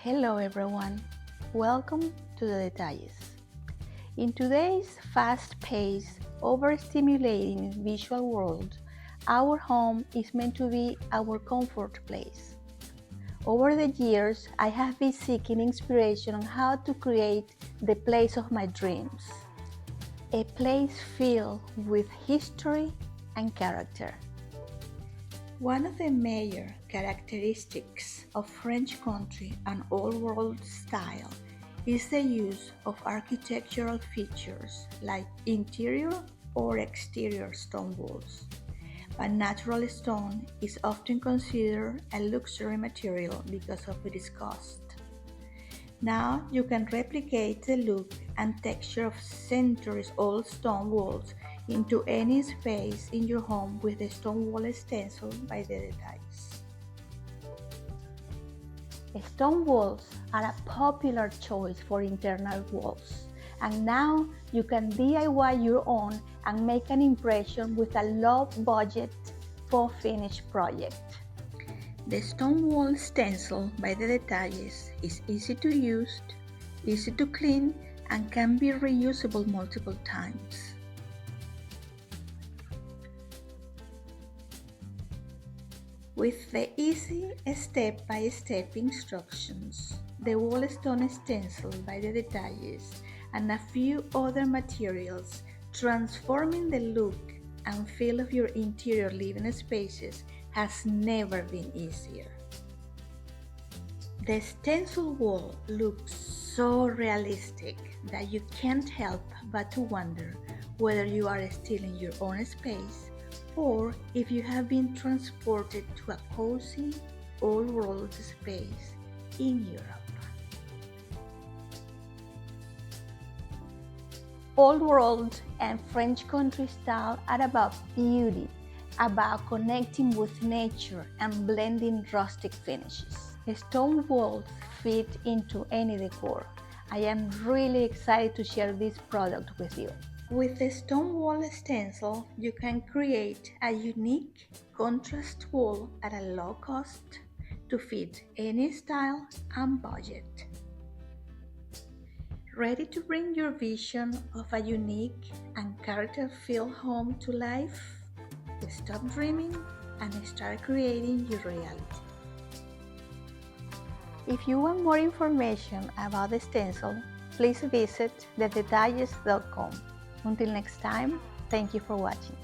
Hello everyone, welcome to the Detalles. In today's fast-paced, overstimulating visual world, our home is meant to be our comfort place. Over the years, I have been seeking inspiration on how to create the place of my dreams. A place filled with history and character. One of the major characteristics of French country and old world style is the use of architectural features like interior or exterior stone walls. But natural stone is often considered a luxury material because of its cost. Now you can replicate the look and texture of centuries-old stone walls into any space in your home with the stone wall stencil by the Detalles. Stone walls are a popular choice for internal walls, and now you can DIY your own and make an impression with a low-budget faux finish project. The stone wall stencil by the Detalles is easy to use, easy to clean, and can be reusable multiple times. With the easy step-by-step instructions, the wall stone stencil by the Detalles, and a few other materials, transforming the look and feel of your interior living spaces has never been easier. The stencil wall looks so realistic that you can't help but to wonder whether you are still in your own space or if you have been transported to a cozy, old-world space in Europe. Old world and French country style are about beauty, about connecting with nature and blending rustic finishes. Stone walls fit into any decor. I am really excited to share this product with you. With the stone wall stencil, you can create a unique contrast wall at a low cost to fit any style and budget. Ready to bring your vision of a unique and character-filled home to life? Stop dreaming and start creating your reality. If you want more information about the stencil, please visit thedetalles.com. Until next time, thank you for watching.